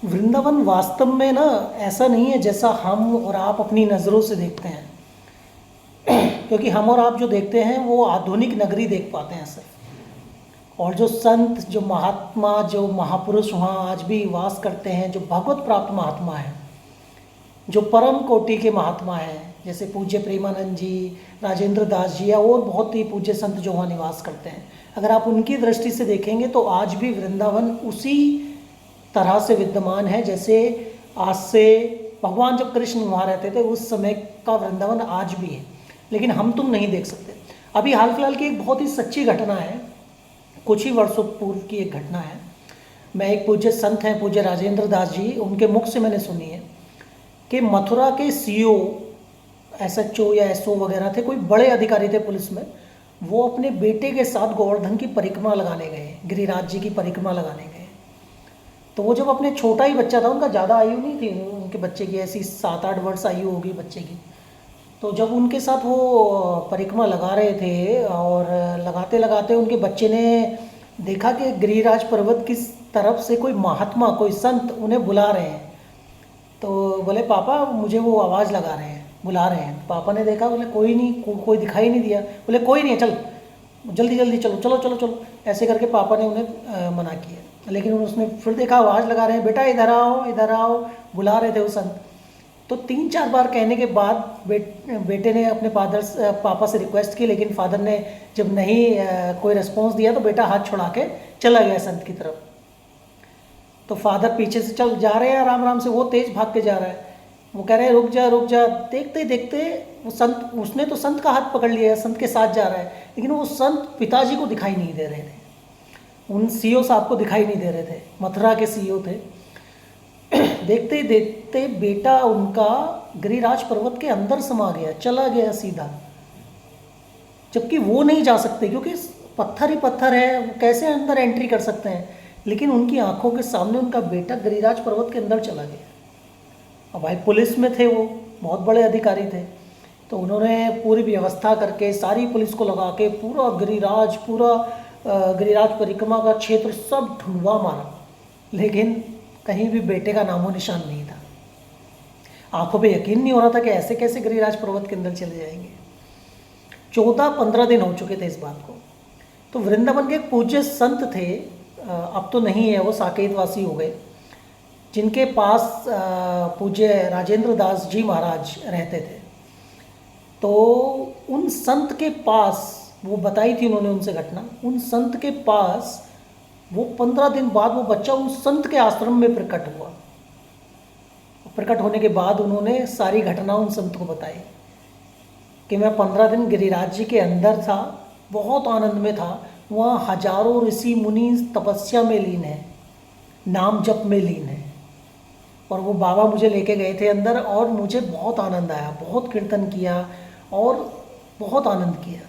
वृंदावन वास्तव में ना ऐसा नहीं है जैसा हम और आप अपनी नज़रों से देखते हैं। क्योंकि हम और आप जो देखते हैं वो आधुनिक नगरी देख पाते हैं सिर्फ। और जो संत, जो महात्मा, जो महापुरुष वहाँ आज भी वास करते हैं, जो भगवत प्राप्त महात्मा हैं, जो परम कोटि के महात्मा हैं, जैसे पूज्य प्रेमानंद जी, राजेंद्र दास जी या और बहुत ही पूज्य संत जो वहाँ निवास करते हैं, अगर आप उनकी दृष्टि से देखेंगे तो आज भी वृंदावन उसी तरह से विद्यमान है जैसे आज से भगवान जब कृष्ण वहाँ रहते थे उस समय का वृंदावन आज भी है। लेकिन हम तुम नहीं देख सकते। अभी हाल फिलहाल की एक बहुत ही सच्ची घटना है, कुछ ही वर्षों पूर्व की एक घटना है। मैं एक पूज्य संत हैं पूज्य राजेंद्र दास जी, उनके मुख से मैंने सुनी है कि मथुरा के सीओ, एसएचओ या एसओ वगैरह थे, कोई बड़े अधिकारी थे पुलिस में, वो अपने बेटे के साथ गोवर्धन की परिक्रमा लगाने गए, गिरिराज जी की परिक्रमा लगाने गए। तो वो जब अपने छोटा ही बच्चा था, उनका ज़्यादा आयु नहीं थी उनके बच्चे की, ऐसी 7-8 वर्ष आयु होगी बच्चे की। तो जब उनके साथ वो परिक्रमा लगा रहे थे और लगाते लगाते उनके बच्चे ने देखा कि गिरिराज पर्वत की तरफ से कोई महात्मा, कोई संत उन्हें बुला रहे हैं। तो बोले पापा मुझे वो आवाज़ लगा रहे हैं, बुला रहे हैं। पापा ने देखा, बोले कोई नहीं, कोई दिखाई नहीं दिया। बोले कोई नहीं है, चल जल्दी जल्दी चलो चलो चलो चलो, ऐसे करके पापा ने उन्हें मना किया। लेकिन उसने फिर देखा आवाज़ लगा रहे हैं, बेटा इधर आओ इधर आओ, बुला रहे थे वो संत। तो 3-4 बार कहने के बाद बेटे ने अपने पापा से रिक्वेस्ट की, लेकिन फादर ने जब नहीं कोई रिस्पॉन्स दिया तो बेटा हाथ छुड़ा के चला गया संत की तरफ। तो फादर पीछे से चल जा रहे हैं आराम आराम से, वो तेज़ भाग के जा रहा है। वो कह रहे हैं रुक जा रुक जा। देखते देखते वो संत, उसने तो संत का हाथ पकड़ लिया है, संत के साथ जा रहा है, लेकिन वो संत पिताजी को दिखाई नहीं दे रहे थे, उन सीओ साहब को दिखाई नहीं दे रहे थे, मथुरा के सीओ थे। देखते देखते बेटा उनका गिरिराज पर्वत के अंदर समा गया, चला गया सीधा, जबकि वो नहीं जा सकते क्योंकि पत्थर ही पत्थर है, वो कैसे अंदर एंट्री कर सकते हैं। लेकिन उनकी आंखों के सामने उनका बेटा गिरिराज पर्वत के अंदर चला गया। अब भाई पुलिस में थे, वो बहुत बड़े अधिकारी थे, तो उन्होंने पूरी व्यवस्था करके सारी पुलिस को लगा के पूरा गिरिराज परिक्रमा का क्षेत्र सब ढूंढवा मारा, लेकिन कहीं भी बेटे का नामो निशान नहीं था। आंखों पे यकीन नहीं हो रहा था कि ऐसे कैसे गिरिराज पर्वत के अंदर चले जाएंगे। 14-15 दिन हो चुके थे इस बात को। तो वृंदावन के एक पूज्य संत थे, अब तो नहीं है, वो साकेत वासी हो गए, जिनके पास पूज्य राजेंद्र दास जी महाराज रहते थे। तो उन संत के पास, वो बताई थी उन्होंने उनसे घटना, उन संत के पास वो 15 दिन बाद वो बच्चा उस संत के आश्रम में प्रकट हुआ। प्रकट होने के बाद उन्होंने सारी घटना उन संत को बताई कि मैं 15 दिन गिरिराज जी के अंदर था, बहुत आनंद में था, वहाँ हजारों ऋषि मुनि तपस्या में लीन है, नाम जप में लीन है, और वो बाबा मुझे लेके गए थे अंदर और मुझे बहुत आनंद आया, बहुत कीर्तन किया और बहुत आनंद किया।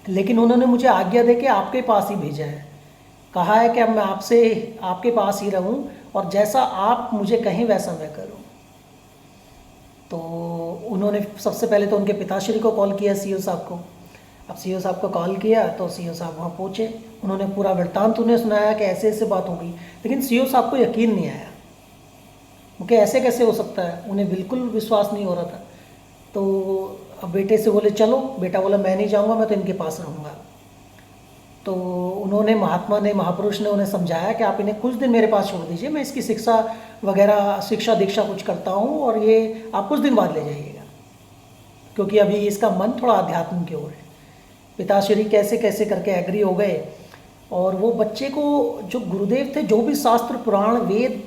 लेकिन उन्होंने मुझे आज्ञा दे के आपके पास ही भेजा है, कहा है कि अब मैं आपके पास ही रहूं और जैसा आप मुझे कहें वैसा मैं करूं। तो उन्होंने सबसे पहले तो उनके पिताश्री को कॉल किया, सीओ साहब को। अब सीओ साहब को कॉल किया तो सीओ साहब वहाँ पहुँचे, उन्होंने पूरा वृत्तांत उन्हें सुनाया कि ऐसे ऐसे बात हो गई। लेकिन सीओ साहब को यकीन नहीं आया, क्योंकि ऐसे कैसे हो सकता है, उन्हें बिल्कुल विश्वास नहीं हो रहा था। तो अब बेटे से बोले चलो, बेटा बोला मैं नहीं जाऊँगा, मैं तो इनके पास रहूँगा। तो उन्होंने, महापुरुष ने उन्हें समझाया कि आप इन्हें कुछ दिन मेरे पास छोड़ दीजिए, मैं इसकी शिक्षा वगैरह, शिक्षा दीक्षा कुछ करता हूँ और ये आप कुछ दिन बाद ले जाइएगा, क्योंकि अभी इसका मन थोड़ा अध्यात्म की ओर है। पिताश्री कैसे कैसे करके एग्री हो गए, और वो बच्चे को, जो गुरुदेव थे, जो भी शास्त्र पुराण वेद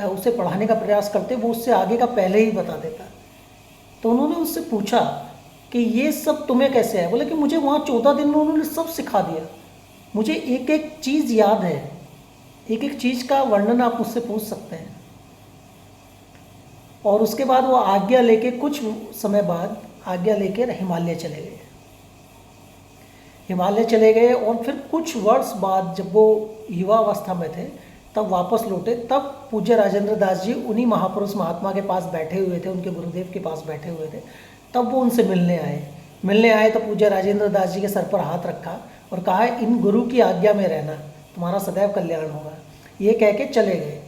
उसे पढ़ाने का प्रयास करते, वो उससे आगे का पहले ही बता देता। तो उन्होंने उससे पूछा कि ये सब तुम्हें कैसे है। बोले कि मुझे वहाँ 14 दिन में उन्होंने सब सिखा दिया, मुझे एक एक चीज़ याद है, एक एक चीज़ का वर्णन आप मुझसे पूछ सकते हैं। और उसके बाद वो आज्ञा लेके, कुछ समय बाद आज्ञा लेकर हिमालय चले गए। हिमालय चले गए और फिर कुछ वर्ष बाद जब वो युवा अवस्था में थे तब वापस लौटे। तब पूज्य राजेंद्र दास जी उन्हीं महापुरुष महात्मा के पास बैठे हुए थे, उनके गुरुदेव के पास बैठे हुए थे। तब वो उनसे मिलने आए तो पूज्य राजेंद्र दास जी के सर पर हाथ रखा और कहा इन गुरु की आज्ञा में रहना, तुम्हारा सदैव कल्याण होगा। ये कह के चले गए।